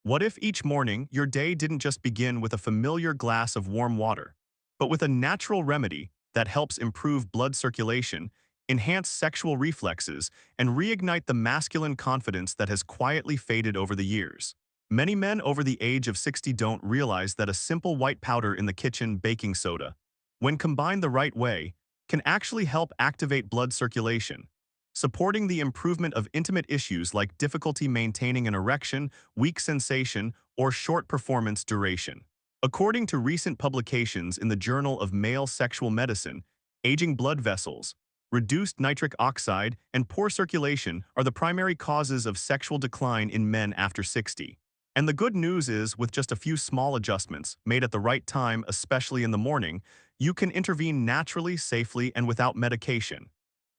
What if each morning your day didn't just begin with a familiar glass of warm water, but with a natural remedy that helps improve blood circulation, enhance sexual reflexes, and reignite the masculine confidence that has quietly faded over the years? Many men over the age of 60 don't realize that a simple white powder in the kitchen, baking soda, when combined the right way, can actually help activate blood circulation, supporting the improvement of intimate issues like difficulty maintaining an erection, weak sensation, or short performance duration. According to recent publications in the Journal of Male Sexual Medicine, aging blood vessels, reduced nitric oxide, and poor circulation are the primary causes of sexual decline in men after 60. And the good news is, with just a few small adjustments made at the right time, especially in the morning, you can intervene naturally, safely, and without medication.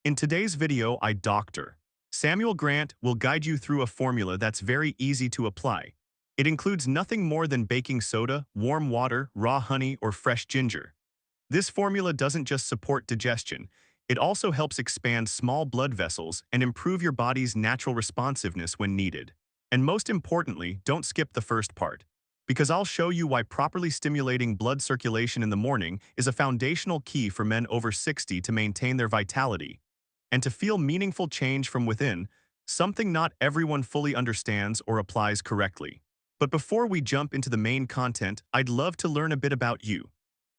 In today's video, Dr. Samuel Grant will guide you through a formula that's very easy to apply. It includes nothing more than baking soda, warm water, raw honey, or fresh ginger. This formula doesn't just support digestion, it also helps expand small blood vessels and improve your body's natural responsiveness when needed. And most importantly, don't skip the first part, because I'll show you why properly stimulating blood circulation in the morning is a foundational key for men over 60 to maintain their vitality and to feel meaningful change from within, something not everyone fully understands or applies correctly. But before we jump into the main content, I'd love to learn a bit about you.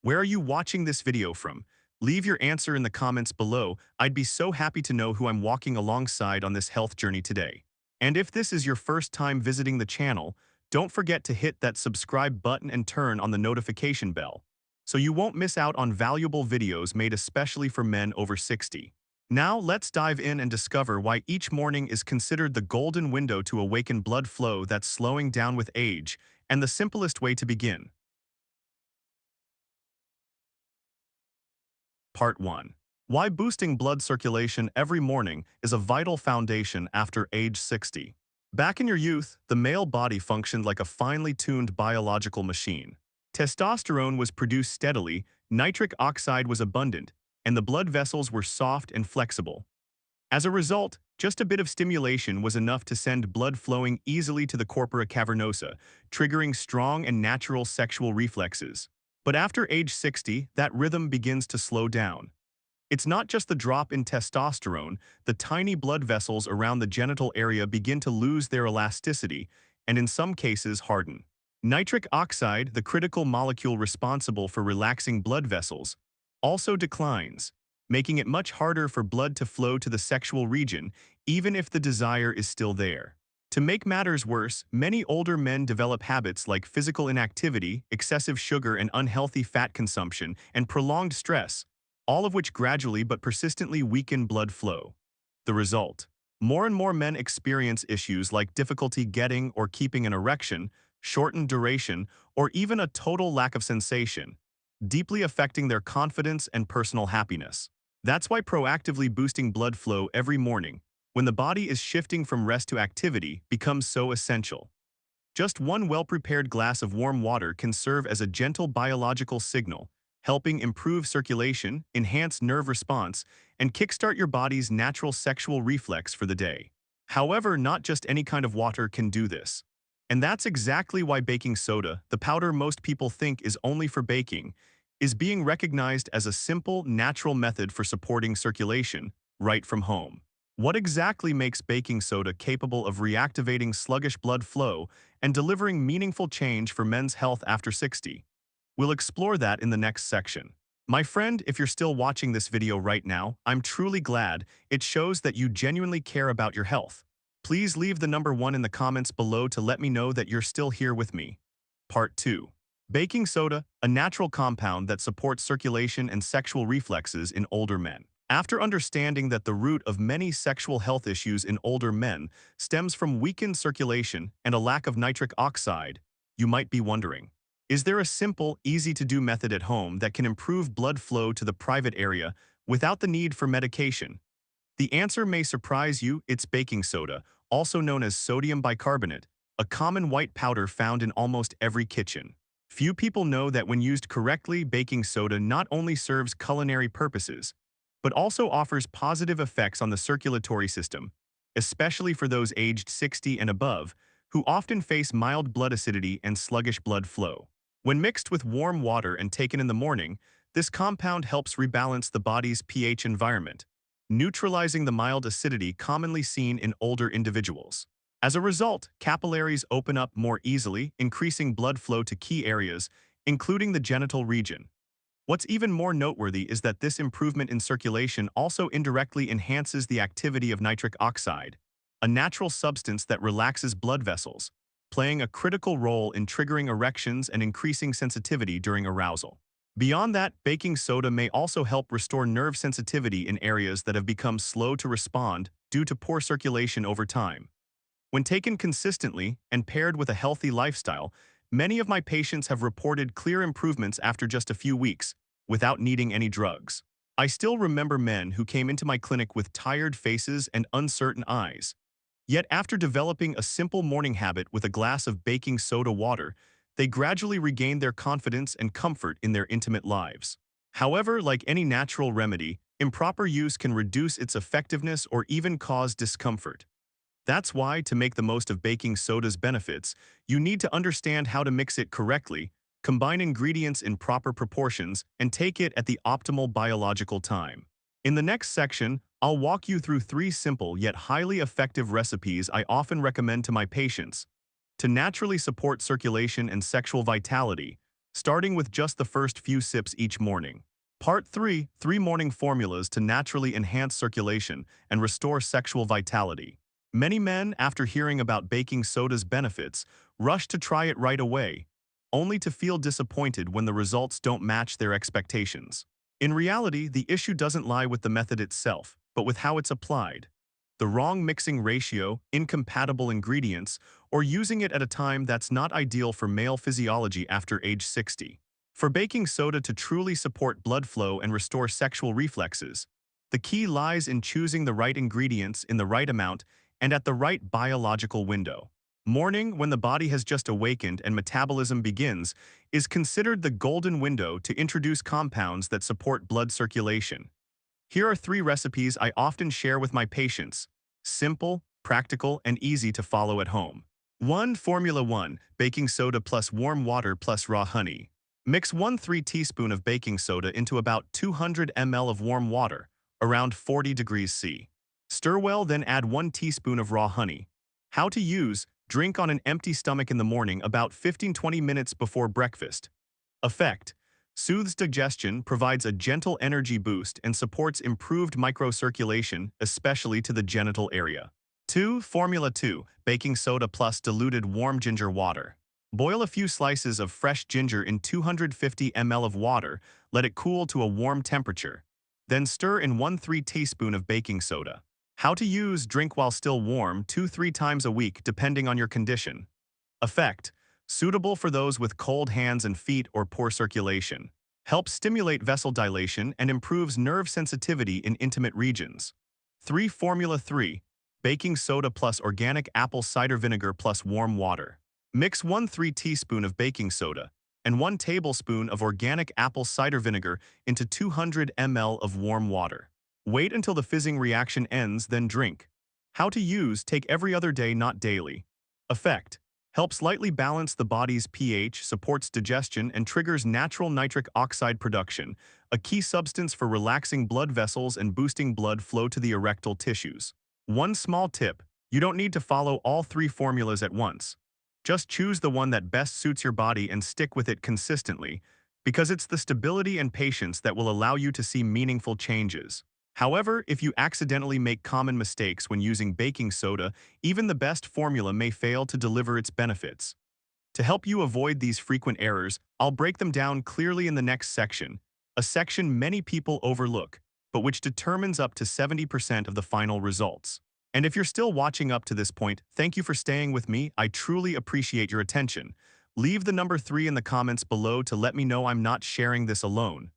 Where are you watching this video from? Leave your answer in the comments below. I'd be so happy to know who I'm walking alongside on this health journey today. And if this is your first time visiting the channel, don't forget to hit that subscribe button and turn on the notification bell, so you won't miss out on valuable videos made especially for men over 60. Now let's dive in and discover why each morning is considered the golden window to awaken blood flow that's slowing down with age, and the simplest way to begin. Part 1. Why boosting blood circulation every morning is a vital foundation after age 60. Back in your youth, the male body functioned like a finely tuned biological machine. Testosterone was produced steadily, nitric oxide was abundant, and the blood vessels were soft and flexible. As a result, just a bit of stimulation was enough to send blood flowing easily to the corpora cavernosa, triggering strong and natural sexual reflexes. But after age 60, that rhythm begins to slow down. It's not just the drop in testosterone, the tiny blood vessels around the genital area begin to lose their elasticity and in some cases harden. Nitric oxide, the critical molecule responsible for relaxing blood vessels, also declines, making it much harder for blood to flow to the sexual region, even if the desire is still there. To make matters worse, many older men develop habits like physical inactivity, excessive sugar and unhealthy fat consumption, and prolonged stress, all of which gradually but persistently weaken blood flow. The result: more and more men experience issues like difficulty getting or keeping an erection, shortened duration, or even a total lack of sensation, deeply affecting their confidence and personal happiness. That's why proactively boosting blood flow every morning, when the body is shifting from rest to activity, becomes so essential. Just one well-prepared glass of warm water can serve as a gentle biological signal, helping improve circulation, enhance nerve response, and kickstart your body's natural sexual reflex for the day. However, not just any kind of water can do this. And that's exactly why baking soda, the powder most people think is only for baking, is being recognized as a simple, natural method for supporting circulation right from home. What exactly makes baking soda capable of reactivating sluggish blood flow and delivering meaningful change for men's health after 60? We'll explore that in the next section. My friend, if you're still watching this video right now, I'm truly glad. It shows that you genuinely care about your health. Please leave the number 1 in the comments below to let me know that you're still here with me. Part 2. Baking soda, a natural compound that supports circulation and sexual reflexes in older men. After understanding that the root of many sexual health issues in older men stems from weakened circulation and a lack of nitric oxide, you might be wondering, is there a simple, easy-to-do method at home that can improve blood flow to the private area without the need for medication? The answer may surprise you. It's baking soda, also known as sodium bicarbonate, a common white powder found in almost every kitchen. Few people know that when used correctly, baking soda not only serves culinary purposes, but also offers positive effects on the circulatory system, especially for those aged 60 and above, who often face mild blood acidity and sluggish blood flow. When mixed with warm water and taken in the morning, this compound helps rebalance the body's pH environment, neutralizing the mild acidity commonly seen in older individuals. As a result, capillaries open up more easily, increasing blood flow to key areas, including the genital region. What's even more noteworthy is that this improvement in circulation also indirectly enhances the activity of nitric oxide, a natural substance that relaxes blood vessels, playing a critical role in triggering erections and increasing sensitivity during arousal. Beyond that, baking soda may also help restore nerve sensitivity in areas that have become slow to respond due to poor circulation over time. When taken consistently and paired with a healthy lifestyle, many of my patients have reported clear improvements after just a few weeks, without needing any drugs. I still remember men who came into my clinic with tired faces and uncertain eyes. Yet after developing a simple morning habit with a glass of baking soda water, they gradually regained their confidence and comfort in their intimate lives. However, like any natural remedy, improper use can reduce its effectiveness or even cause discomfort. That's why, to make the most of baking soda's benefits, you need to understand how to mix it correctly, combine ingredients in proper proportions, and take it at the optimal biological time. In the next section, I'll walk you through 3 simple yet highly effective recipes I often recommend to my patients to naturally support circulation and sexual vitality, starting with just the first few sips each morning. Part 3: 3 morning formulas to naturally enhance circulation and restore sexual vitality. Many men, after hearing about baking soda's benefits, rush to try it right away, only to feel disappointed when the results don't match their expectations. In reality, the issue doesn't lie with the method itself, but with how it's applied. The wrong mixing ratio, incompatible ingredients, or using it at a time that's not ideal for male physiology after age 60. For baking soda to truly support blood flow and restore sexual reflexes, the key lies in choosing the right ingredients in the right amount and at the right biological window. Morning, when the body has just awakened and metabolism begins, is considered the golden window to introduce compounds that support blood circulation. Here are 3 recipes I often share with my patients. Simple, practical, and easy to follow at home. 1. Formula 1: baking soda plus warm water plus raw honey. Mix 1/3 teaspoon of baking soda into about 200 ml of warm water, around 40 degrees C. Stir well, then add 1 teaspoon of raw honey. How to use: drink on an empty stomach in the morning about 15-20 minutes before breakfast. Effect: soothes digestion, provides a gentle energy boost, and supports improved microcirculation, especially to the genital area. 2. Formula 2: baking soda plus diluted warm ginger water. Boil a few slices of fresh ginger in 250 ml of water, let it cool to a warm temperature. Then stir in 1/3 teaspoon of baking soda. How to use: drink while still warm 2-3 times a week depending on your condition. Effect: suitable for those with cold hands and feet or poor circulation. Helps stimulate vessel dilation and improves nerve sensitivity in intimate regions. 3. Formula 3: baking soda plus organic apple cider vinegar plus warm water. Mix 1/3 teaspoon of baking soda and 1 tablespoon of organic apple cider vinegar into 200 ml of warm water. Wait until the fizzing reaction ends, then drink. How to use: take every other day, not daily. Effect: helps lightly balance the body's pH, supports digestion, and triggers natural nitric oxide production, a key substance for relaxing blood vessels and boosting blood flow to the erectile tissues. One small tip: you don't need to follow all 3 formulas at once. Just choose the one that best suits your body and stick with it consistently, because it's the stability and patience that will allow you to see meaningful changes. However, if you accidentally make common mistakes when using baking soda, even the best formula may fail to deliver its benefits. To help you avoid these frequent errors, I'll break them down clearly in the next section, a section many people overlook, but which determines up to 70% of the final results. And if you're still watching up to this point, thank you for staying with me. I truly appreciate your attention. Leave the number 3 in the comments below to let me know I'm not sharing this alone.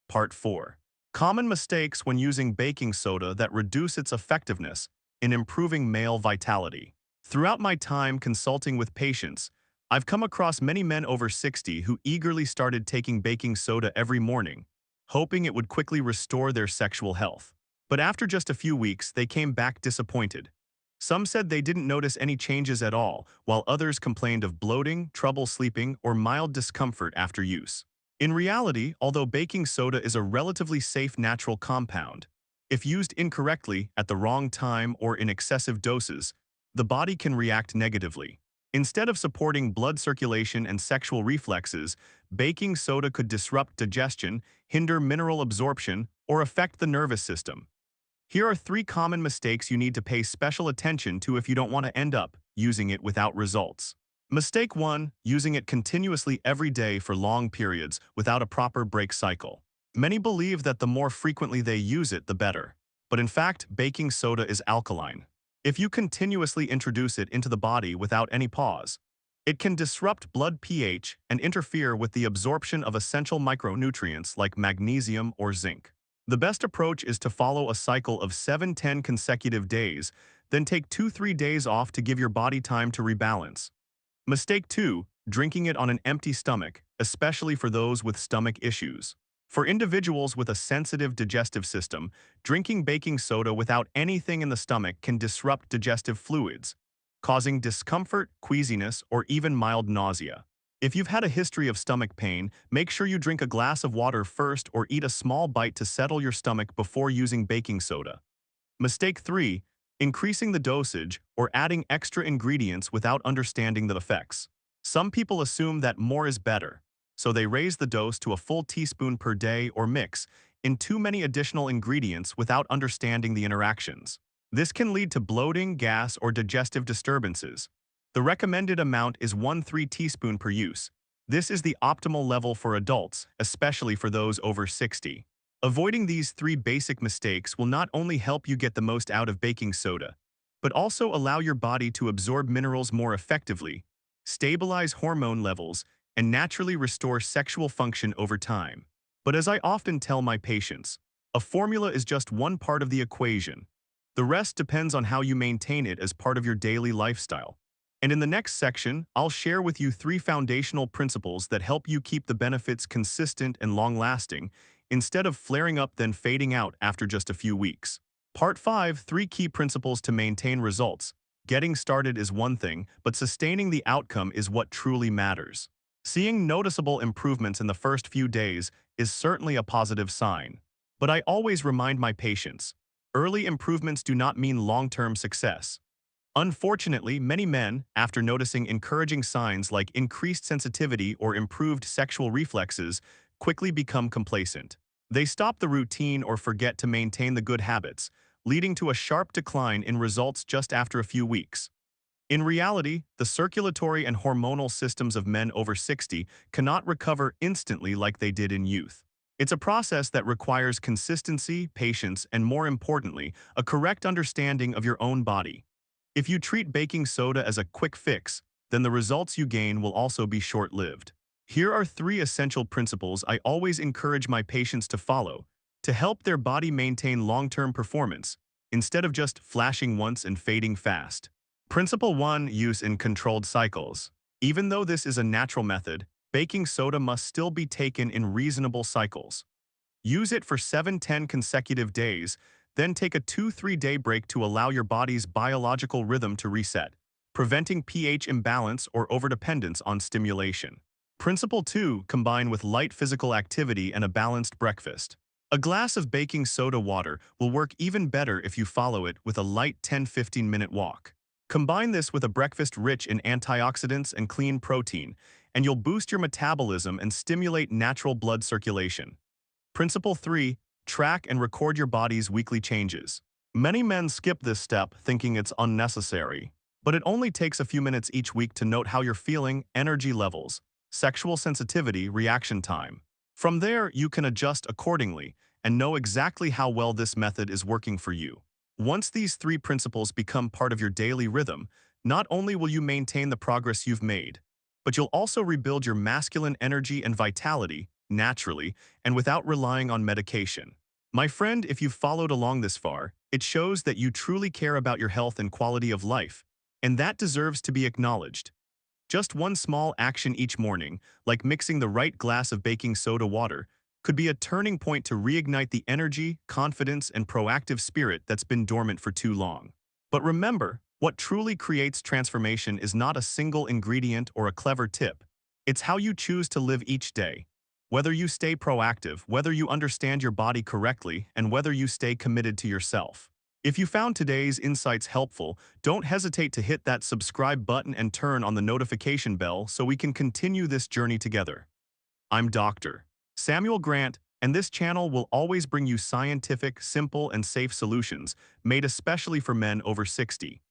Part 4. Common mistakes when using baking soda that reduce its effectiveness in improving male vitality. Throughout my time consulting with patients, I've come across many men over 60 who eagerly started taking baking soda every morning, hoping it would quickly restore their sexual health. But after just a few weeks, they came back disappointed. Some said they didn't notice any changes at all, while others complained of bloating, trouble sleeping, or mild discomfort after use. In reality, although baking soda is a relatively safe natural compound, if used incorrectly, at the wrong time, or in excessive doses, the body can react negatively. Instead of supporting blood circulation and sexual reflexes, baking soda could disrupt digestion, hinder mineral absorption, or affect the nervous system. Here are 3 common mistakes you need to pay special attention to if you don't want to end up using it without results. Mistake 1. Using it continuously every day for long periods without a proper break cycle. Many believe that the more frequently they use it, the better. But in fact, baking soda is alkaline. If you continuously introduce it into the body without any pause, it can disrupt blood pH and interfere with the absorption of essential micronutrients like magnesium or zinc. The best approach is to follow a cycle of 7-10 consecutive days, then take 2-3 days off to give your body time to rebalance. Mistake 2. Drinking it on an empty stomach, especially for those with stomach issues. For individuals with a sensitive digestive system, drinking baking soda without anything in the stomach can disrupt digestive fluids, causing discomfort, queasiness, or even mild nausea. If you've had a history of stomach pain, make sure you drink a glass of water first or eat a small bite to settle your stomach before using baking soda. Mistake 3. Increasing the dosage or adding extra ingredients without understanding the effects. Some people assume that more is better, so they raise the dose to a full teaspoon per day or mix in too many additional ingredients without understanding the interactions. This can lead to bloating, gas, or digestive disturbances. The recommended amount is 1-3 teaspoon per use. This is the optimal level for adults, especially for those over 60. Avoiding these 3 basic mistakes will not only help you get the most out of baking soda, but also allow your body to absorb minerals more effectively, stabilize hormone levels, and naturally restore sexual function over time. But as I often tell my patients, a formula is just one part of the equation. The rest depends on how you maintain it as part of your daily lifestyle. And in the next section, I'll share with you 3 foundational principles that help you keep the benefits consistent and long-lasting, instead of flaring up then fading out after just a few weeks. Part 5, 3 key principles to maintain results. Getting started is one thing, but sustaining the outcome is what truly matters. Seeing noticeable improvements in the first few days is certainly a positive sign. But I always remind my patients, early improvements do not mean long-term success. Unfortunately, many men, after noticing encouraging signs like increased sensitivity or improved sexual reflexes, quickly become complacent. They stop the routine or forget to maintain the good habits, leading to a sharp decline in results just after a few weeks. In reality, the circulatory and hormonal systems of men over 60 cannot recover instantly like they did in youth. It's a process that requires consistency, patience, and more importantly, a correct understanding of your own body. If you treat baking soda as a quick fix, then the results you gain will also be short-lived. Here are 3 essential principles I always encourage my patients to follow to help their body maintain long-term performance, instead of just flashing once and fading fast. Principle 1. Use in controlled cycles. Even though this is a natural method, baking soda must still be taken in reasonable cycles. Use it for 7-10 consecutive days, then take a 2-3 day break to allow your body's biological rhythm to reset, preventing pH imbalance or overdependence on stimulation. Principle 2. Combine with light physical activity and a balanced breakfast. A glass of baking soda water will work even better if you follow it with a light 10-15 minute walk. Combine this with a breakfast rich in antioxidants and clean protein, and you'll boost your metabolism and stimulate natural blood circulation. Principle 3. Track and record your body's weekly changes. Many men skip this step thinking it's unnecessary, but it only takes a few minutes each week to note how you're feeling, energy levels, sexual sensitivity, reaction time. From there, you can adjust accordingly and know exactly how well this method is working for you. Once these 3 principles become part of your daily rhythm, not only will you maintain the progress you've made, but you'll also rebuild your masculine energy and vitality naturally and without relying on medication. My friend, if you've followed along this far, it shows that you truly care about your health and quality of life, and that deserves to be acknowledged. Just one small action each morning, like mixing the right glass of baking soda water, could be a turning point to reignite the energy, confidence, and proactive spirit that's been dormant for too long. But remember, What truly creates transformation is not a single ingredient or a clever tip. It's how you choose to live each day. Whether you stay proactive, whether you understand your body correctly, and whether you stay committed to yourself. If you found today's insights helpful, don't hesitate to hit that subscribe button and turn on the notification bell so we can continue this journey together. I'm Dr. Samuel Grant, and this channel will always bring you scientific, simple, and safe solutions made especially for men over 60.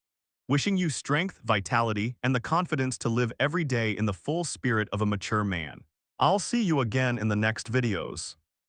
Wishing you strength, vitality, and the confidence to live every day in the full spirit of a mature man. I'll see you again in the next videos.